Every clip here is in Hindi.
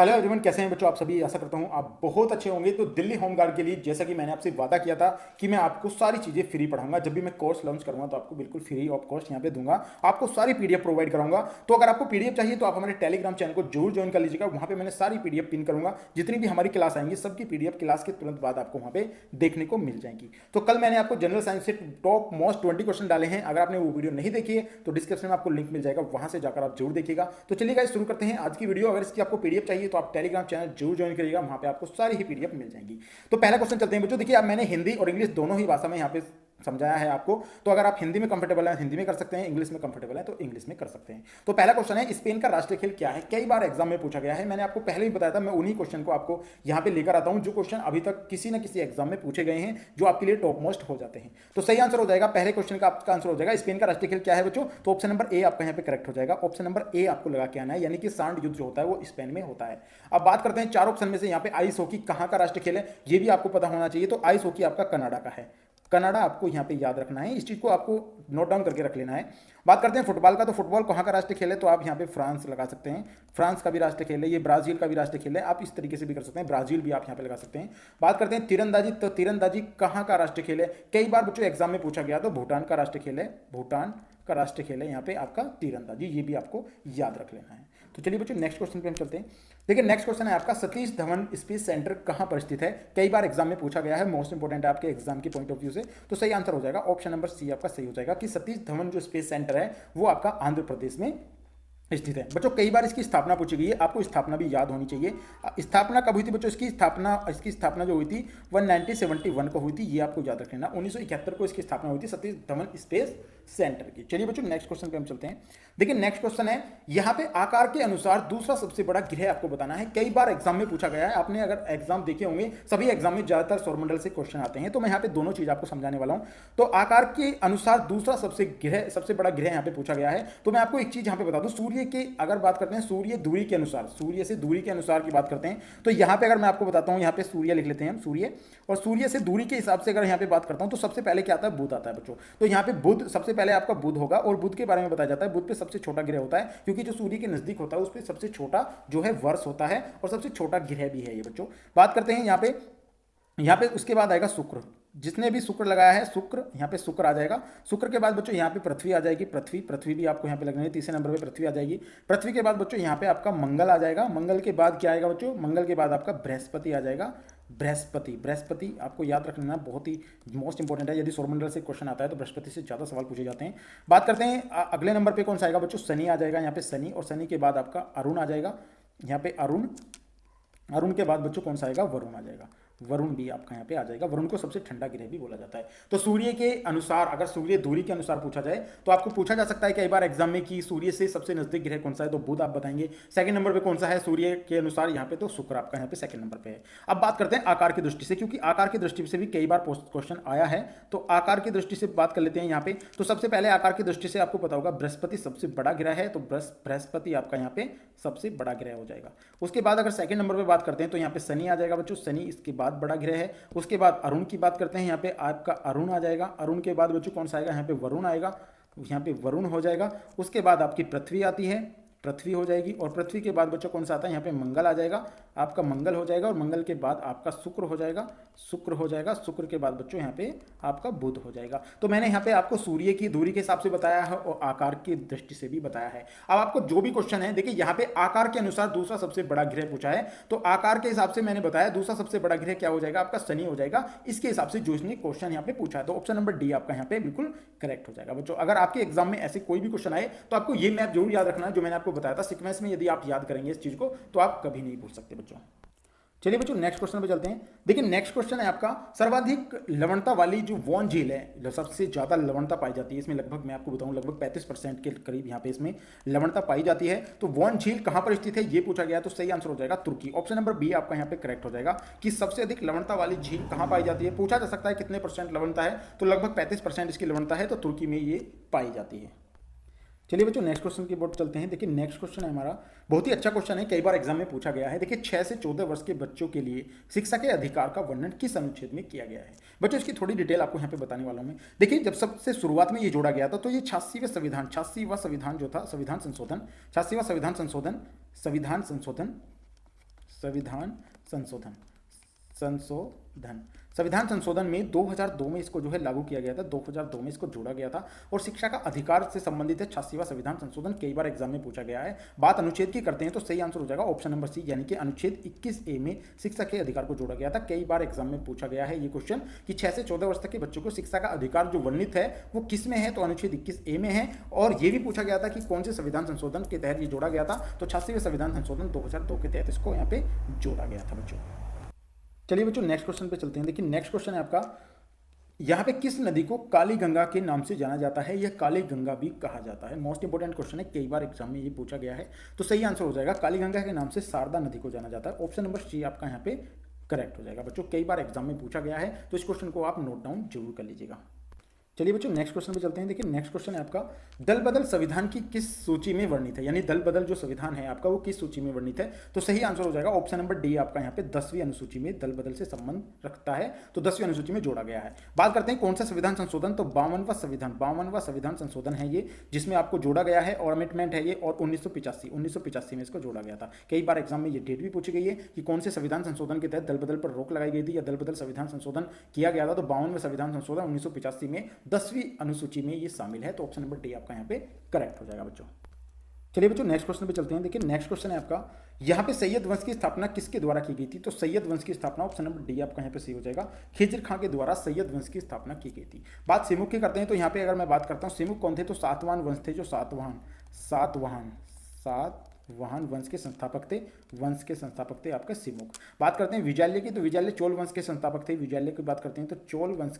हेलो एवरीवन, कैसे हैं बच्चों आप सभी। आशा करता हूं आप बहुत अच्छे होंगे। तो दिल्ली होम गार्ड के लिए जैसा कि मैंने आपसे वादा किया था कि मैं आपको सारी चीज़ें फ्री पढ़ाऊंगा। जब भी मैं कोर्स लॉन्च करूंगा तो आपको बिल्कुल फ्री ऑफ कॉस्ट यहां पे दूंगा। आपको सारी पीडीएफ प्रोवाइड कराऊंगा। तो अगर आपको पीडीएफ चाहिए तो आप हमारे टेलीग्राम चैनल को जरूर ज्वाइन कर लीजिएगा। वहां पे मैंने सारी पीडीएफ पिन करूंगा। जितनी भी हमारी क्लास आएंगी सबकी पीडीएफ क्लास के तुरंत बाद आपको वहां पे देखने को मिल जाएंगी। तो कल मैंने आपको जनरल साइंस से टॉप मोस्ट 20 क्वेश्चन डाले हैं। अगर आपने वो वीडियो नहीं देखी है तो डिस्क्रिप्शन में आपको लिंक मिल जाएगा, वहां से जाकर आप जरूर देखिएगा। तो चलिए गाइस शुरू करते हैं आज की वीडियो। अगर इसकी आपको पीडीएफ चाहिए तो आप टेलीग्राम चैनल जरूर ज्वाइन करिएगा, वहां पे आपको सारी ही पीडीएफ मिल जाएंगी। तो पहला क्वेश्चन चलते हैं बच्चों। देखिए अब मैंने हिंदी और इंग्लिश दोनों ही भाषा में यहाँ पे समझाया है आपको। तो अगर आप हिंदी में कंफर्टेबल हैं हिंदी में कर सकते हैं, इंग्लिश में कंफर्टेबल है तो इंग्लिश में कर सकते हैं। तो पहला क्वेश्चन है, स्पेन का राष्ट्रीय खेल क्या है। कई बार एग्जाम में पूछा गया है, मैंने आपको पहले ही बताया था। मैं उन्हीं क्वेश्चन को आपको यहाँ पे लेकर आता हूँ जो क्वेश्चन अभी तक किसी न किसी एग्जाम में पूछे गए हैं, जो आपके लिए टॉप मोस्ट हो जाते हैं। तो सही आंसर हो जाएगा, पहले क्वेश्चन का आपका आंसर हो जाएगा स्पेन का राष्ट्रीय खेल क्या है बच्चों। तो ऑप्शन नंबर ए आपका यहाँ पे करेक्ट हो जाएगा। ऑप्शन नंबर ए आपको लगा के आना है, यानी कि सांड युद्ध जो होता है वो स्पेन में होता है। अब बात करते हैं चार ऑप्शन में से यहाँ पे आइस हॉकी कहाँ का राष्ट्रीय खेल है, ये भी आपको पता होना चाहिए। तो आइस हॉकी आपका कनाडा का है। कनाडा आपको यहाँ पे याद रखना है, इस चीज को आपको नोट डाउन करके रख लेना है। बात करते हैं फुटबॉल का। तो फुटबॉल कहाँ का राष्ट्रीय खेल है, तो आप यहाँ पे फ्रांस लगा सकते हैं। फ्रांस का भी राष्ट्रीय खेल है। ये ब्राजील का भी राष्ट्रीय खेल है, आप इस तरीके से भी कर सकते हैं, ब्राजील भी आप यहाँ पे लगा सकते हैं। बात करते हैं तीरंदाजी। तो तीरंदाजी कहाँ का राष्ट्रीय खेल है, कई बार बच्चों एग्जाम में पूछा गया। तो भूटान का राष्ट्रीय खेल है, भूटान का राष्ट्रीय खेल है यहाँ पे आपका तीरंदाजी, ये भी आपको याद रख लेना है। तो चलिए बच्चों नेक्स्ट क्वेश्चन पे हम चलते हैं। देखिए नेक्स्ट क्वेश्चन है आपका, सतीश धवन स्पेस सेंटर कहाँ पर स्थित है। कई बार एग्जाम में पूछा गया है, मोस्ट इंपोर्टेंट है आपके एग्जाम के पॉइंट ऑफ व्यू से। तो सही आंसर हो जाएगा ऑप्शन नंबर सी आपका सही हो जाएगा कि सतीश धवन जो स्पेस सेंटर है वो आपका आंध्र प्रदेश में स्थित है। बच्चों कई बार इसकी स्थापना पूछी गई है, आपको स्थापना भी याद होनी चाहिए। स्थापना कब हुई थी बच्चों, इसकी स्थापना जो हुई थी 1971 को हुई थी, ये आपको याद रखना। 1971 को इसकी स्थापना हुई थी सतीश धवन स्पेस सेंटर की। चलिए बच्चों नेक्स्ट क्वेश्चन पे हम चलते हैं। देखिए नेक्स्ट क्वेश्चन है, यहाँ पे आकार के अनुसार दूसरा सबसे बड़ा ग्रह आपको बताना है। कई बार एग्जाम में पूछा गया है, आपने अगर एग्जाम देखे होंगे, सभी एग्जाम में ज्यादातर सौरमंडल से क्वेश्चन आते हैं। तो मैं यहाँ पे दोनों चीज आपको समझाने वाला हूँ। तो आकार के अनुसार दूसरा सबसे बड़ा ग्रह यहाँ पे पूछा गया है। तो मैं आपको एक चीज यहाँ पे बता दूं, सूर्य के अगर बात करते हैं सूर्य दूरी के अनुसार, सूर्य से दूरी के अनुसार की बात करते हैं, तो यहाँ पे अगर मैं आपको बताता हूँ, यहाँ पे सूर्य लिख लेते हैं हम, सूर्य, और सूर्य से दूरी के हिसाब से अगर यहाँ पे बात करता हूँ तो सबसे पहले क्या आता है, बुध आता है बच्चों। तो यहाँ पे बुध सबसे पहले आपका बुध होगा, और बुध के बारे में बताया जाता है बुध पे सबसे छोटा ग्रह होता है, क्योंकि जो सूर्य के नजदीक होता है उस पर सबसे छोटा जो है वर्ष होता है, और सबसे छोटा ग्रह भी है ये बच्चों। बात करते हैं यहाँ पे उसके बाद आएगा शुक्र। जिसने भी शुक्र लगाया है, शुक्र, यहाँ पे शुक्र आ जाएगा। शुक्र के बाद बच्चों यहाँ पे पृथ्वी आ जाएगी, पृथ्वी भी आपको यहाँ पे लगना है, तीसरे नंबर पे पृथ्वी आ जाएगी। पृथ्वी के बाद बच्चों यहाँ पे आपका मंगल आ जाएगा। मंगल के बाद क्या आएगा बच्चों, मंगल के बाद आपका बृहस्पति आ जाएगा। बृहस्पति आपको याद रख लेना, बहुत ही मोस्ट इंपॉर्टेंट है। यदि सौरमंडल से क्वेश्चन आता है तो बृहस्पति से ज़्यादा सवाल पूछे जाते हैं। बात करते हैं अगले नंबर पे कौन सा आएगा बच्चों, शनि आ जाएगा यहाँ पे, शनि, और शनि के बाद आपका अरुण आ जाएगा यहाँ पे, अरुण के बाद बच्चों कौन सा आएगा, वरुण आ जाएगा। वरुण भी आपका यहाँ पे आ जाएगा। वरुण को सबसे ठंडा ग्रह भी बोला जाता है। तो सूर्य के अनुसार, अगर सूर्य दूरी के अनुसार पूछा जाए तो आपको पूछा जा सकता है कई बार एग्जाम में कि सूर्य से सबसे नजदीक ग्रह कौन सा है, तो बुध आप बताएंगे। सेकंड नंबर पे कौन सा है सूर्य के अनुसार, यहाँ पे तो शुक्र आपका यहाँ पे सेकंड नंबर पे है। अब बात करते हैं आकार की दृष्टि से, क्योंकि आकार की दृष्टि से भी कई बार क्वेश्चन आया है। तो आकार की दृष्टि से बात कर लेते हैं यहाँ पे। तो सबसे पहले आकार की दृष्टि से आपको पता होगा बृहस्पति सबसे बड़ा ग्रह है, तो बृहस्पति आपका यहाँ पे सबसे बड़ा ग्रह हो जाएगा। उसके बाद अगर सेकंड नंबर पे बात करते हैं तो यहाँ पे शनि आ जाएगा बच्चों, शनि इसके बाद बड़ा ग्रह है। उसके बाद अरुण की बात करते हैं, यहाँ पे आपका अरुण आ जाएगा। अरुण के बाद बच्चों कौन सा आएगा, यहाँ पे वरुण आएगा, यहाँ पे वरुण हो जाएगा। उसके बाद आपकी पृथ्वी आती है, पृथ्वी हो जाएगी, और पृथ्वी के बाद बच्चों कौन सा आता है, यहाँ पे मंगल आ जाएगा, आपका मंगल हो जाएगा, और मंगल के बाद आपका शुक्र हो जाएगा, शुक्र के बाद बच्चों यहाँ पे आपका बुध हो जाएगा। तो मैंने यहाँ पे आपको सूर्य की दूरी के हिसाब से बताया है और आकार की दृष्टि से भी बताया है। अब आपको जो भी क्वेश्चन है, देखिए यहाँ पे आकार के अनुसार दूसरा सबसे बड़ा ग्रह पूछा है, तो आकार के हिसाब से मैंने बताया दूसरा सबसे बड़ा ग्रह क्या हो जाएगा, आपका शनि हो जाएगा। इसके हिसाब से जो इसने क्वेश्चन यहाँ पे पूछा है, तो ऑप्शन नंबर डी आपका यहाँ पे बिल्कुल करेक्ट हो जाएगा बच्चों। अगर आपके एग्जाम में ऐसे कोई भी क्वेश्चन आए तो आपको ये मैप जरूर याद रखना है जो मैंने आपको बताया था सीक्वेंस में। यदि आप याद करेंगे इस चीज को तो आप कभी नहीं भूल सकते बच्चों। चलिए बच्चों नेक्स्ट क्वेश्चन पे चलते हैं। देखिए नेक्स्ट क्वेश्चन है आपका, सर्वाधिक लवणता वाली जो वॉन झील है, जो सबसे ज्यादा लवणता पाई जाती है, इसमें लगभग मैं आपको बताऊं लगभग 35% के करीब यहाँ पे इसमें लवणता पाई जाती है। तो वॉन झील कहां पर स्थित है ये पूछा गया, तो सही आंसर हो जाएगा तुर्की। ऑप्शन नंबर बी आपका यहाँ पे करेक्ट हो जाएगा कि सबसे अधिक लवणता वाली झील कहां पाई जाती है। पूछा जा सकता है कितने परसेंट लवणता है, तो लगभग 35% इसकी लवणता है, तो तुर्की में ये पाई जाती है। चलिए बच्चों नेक्स्ट क्वेश्चन की बोर्ड चलते हैं। देखिए नेक्स्ट क्वेश्चन है हमारा, बहुत ही अच्छा क्वेश्चन है, कई बार एग्जाम में पूछा गया है। देखिए 6 से 14 वर्ष के बच्चों के लिए शिक्षा के अधिकार का वर्णन किस अनुच्छेद में किया गया है। बच्चों इसकी थोड़ी डिटेल आपको यहाँ पे बताने वाला हूँ मैं। देखिए जब सबसे शुरुआत में ये जोड़ा गया था तो ये 86वां संविधान जो था, संविधान संशोधन संविधान संशोधन संविधान संशोधन में 2002 में इसको जो है लागू किया गया था, 2002 में इसको जोड़ा गया था और शिक्षा का अधिकार से संबंधित है 86वां संविधान संशोधन। कई बार एग्जाम में पूछा गया है। बात अनुच्छेद की करते हैं तो सही आंसर हो जाएगा ऑप्शन नंबर सी, यानी कि अनुच्छेद 21A में शिक्षा के अधिकार को जोड़ा गया था। कई बार एग्जाम में पूछा गया है ये क्वेश्चन कि 6 से 14 वर्ष तक के बच्चों को शिक्षा का अधिकार जो वर्णित है वो किस में है, तो अनुच्छेद 21A में है। और ये भी पूछा गया था कि कौन से संविधान संशोधन के तहत ये जोड़ा गया था, तो 86वें संविधान संशोधन 2002 के तहत इसको यहाँ पे जोड़ा गया था बच्चों। चलिए बच्चों नेक्स्ट क्वेश्चन पे चलते हैं। देखिए नेक्स्ट क्वेश्चन है आपका, यहाँ पे किस नदी को काली गंगा के नाम से जाना जाता है, यह काली गंगा भी कहा जाता है। मोस्ट इंपोर्टेंट क्वेश्चन है, कई बार एग्जाम में ये पूछा गया है। तो सही आंसर हो जाएगा काली गंगा के नाम से शारदा नदी को जाना जाता है। ऑप्शन नंबर सी आपका यहाँ पे करेक्ट हो जाएगा बच्चों। कई बार एग्जाम में पूछा गया है, तो इस क्वेश्चन को आप नोट डाउन जरूर कर लीजिएगा। चलिए बच्चों नेक्स्ट क्वेश्चन पे चलते हैं। देखिए नेक्स्ट क्वेश्चन है आपका, दल बदल संविधान की किस सूची में वर्णित है, यानी दल बदल जो संविधान है आपका वो किस सूची में वर्णित है। तो सही आंसर हो जाएगा ऑप्शन नंबर डी आपका यहाँ पे 10वीं अनुसूची में दल बदल से संबंध रखता है, तो 10वीं अनुसूची में जोड़ा गया है। बात करते हैं कौन सा संविधान संशोधन, तो 52वां संविधान संशोधन है ये, जिसमें आपको जोड़ा गया है और अमेंडमेंट है ये, और 1985 में इसको जोड़ा गया था। कई बार एग्जाम में ये डेट भी पूछी गई है कि कौन से संविधान संशोधन के तहत दल बदल पर रोक लगाई गई थी या दल बदल संविधान संशोधन किया गया था। तो 52वां संविधान संशोधन 1985 में 10वीं सूची में ये शामिल है, तो ऑप्शन नंबर डी आपका यहाँ पे करेक्ट हो जाएगा बच्चों। चलिए बच्चों नेक्स्ट क्वेश्चन पे चलते हैं। देखिए नेक्स्ट क्वेश्चन है आपका, यहाँ पे सैयद वंश की स्थापना किसके द्वारा की गई थी, तो सैयद वंश की स्थापना ऑप्शन नंबर डी आपका यहाँ पे सही हो जाएगा, खिज्र खां के द्वारा सैयद वंश की स्थापना की गई थी। बात सिमुक की करते हैं, तो यहाँ पे अगर मैं बात करता हूँ सिमुक कौन थे, तो सातवाहन वंश थे, जो सातवाहन वंश के संस्थापक थे आपका सिमुक। बात करते हैं विजयालय की, तो विजयालय चोल वंश के संस्थापक थे। विजयालय की बात करते हैं तो चोल वंश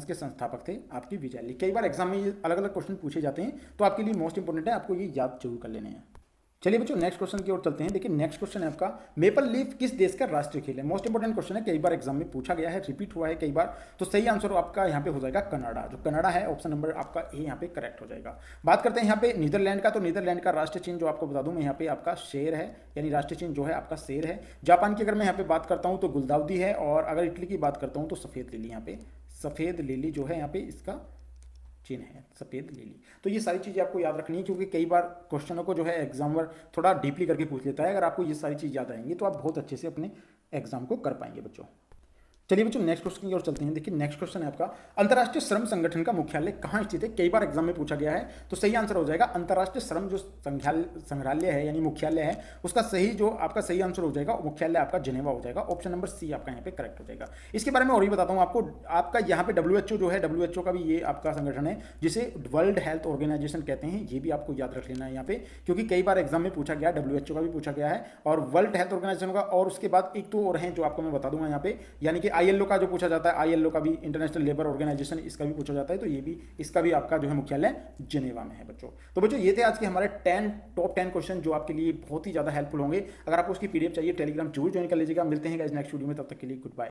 के संस्थापक थे आपकी विजयालय। कई बार एग्जाम में ये अलग अलग क्वेश्चन पूछे जाते हैं, तो आपके लिए मोस्ट इंपोर्टेंट है, आपको ये याद जरूर कर लेने हैं। चलिए बच्चों नेक्स्ट क्वेश्चन की ओर चलते हैं। देखिए नेक्स्ट क्वेश्चन है आपका, मेपल लीफ किस देश का राष्ट्रीय खेल है। मोस्ट इंपोर्टेंट क्वेश्चन है, कई बार एग्जाम में पूछा गया है, रिपीट हुआ है कई बार। तो सही आंसर आपका यहाँ पे हो जाएगा कनाडा, जो कनाडा है ऑप्शन नंबर आपका ए यहाँ पे करेक्ट हो जाएगा। बात करते हैं यहाँ पे नीदरलैंड का, तो नीदरलैंड का राष्ट्रीय चिन्ह जो आपको बता दूं मैं यहाँ पे आपका शेर है, यानी राष्ट्रीय चिन्ह जो है आपका शेर है। जापान की अगर मैं यहाँ पे बात करता हूँ तो गुलदाउदी है, और अगर इटली की बात करता हूँ तो सफेद लिली, यहाँ पे सफेद लिली जो है यहाँ पे इसका चिन्ह है, सफेद लिली। तो ये सारी चीज़ें आपको याद रखनी है, क्योंकि कई बार क्वेश्चनों को जो है एग्जामर थोड़ा डीपली करके पूछ लेता है। अगर आपको ये सारी चीज़ याद आएंगी तो आप बहुत अच्छे से अपने एग्जाम को कर पाएंगे बच्चों। चलिए बच्चों नेक्स्ट क्वेश्चन की ओर चलते हैं। देखिए नेक्स्ट क्वेश्चन है आपका, अंतर्राष्ट्रीय श्रम संगठन का मुख्यालय कहाँ स्थित है। कई बार एग्जाम में पूछा गया है, तो सही आंसर हो जाएगा अंतर्राष्ट्रीय श्रम जो संग्रहालय है यानी मुख्यालय है, उसका सही जो आपका सही आंसर हो जाएगा मुख्यालय आपका जिनेवा हो जाएगा। ऑप्शन नंबर सी आपका यहाँ पे करेक्ट हो जाएगा। इसके बारे में और भी बताता हूँ आपको, आपका यहाँ पे WHO जो है, WHO का भी ये आपका संगठन है जिसे वर्ल्ड हेल्थ ऑर्गेनाइजेशन कहते हैं। ये भी आपको याद रख लेना है यहाँ पे, क्योंकि कई बार एग्जाम में पूछा गया, WHO का भी पूछा गया है और वर्ल्ड हेल्थ ऑर्गेनाइजेशन का, और उसके बाद एक तो और है जो आपको मैं बता दूंगा यहाँ पे, यानी कि ILO का जो पूछा जाता है, ILO का भी इंटरनेशनल लेबर ऑर्गेनाइजेशन, इसका भी पूछा जाता है। तो ये भी, इसका भी आपका जो है मुख्यालय जिनेवा में है बच्चों। तो बच्चों ये थे आज के हमारे टॉप 10 क्वेश्चन जो आपके लिए बहुत ही ज्यादा हेल्पफुल होंगे। अगर आपको उसकी PDF चाहिए टेलीग्राम जरूर ज्वाइन कर लीजिएगा। मिलते हैं गाइस नेक्स्ट वीडियो में, तब तक के लिए गुड बाय।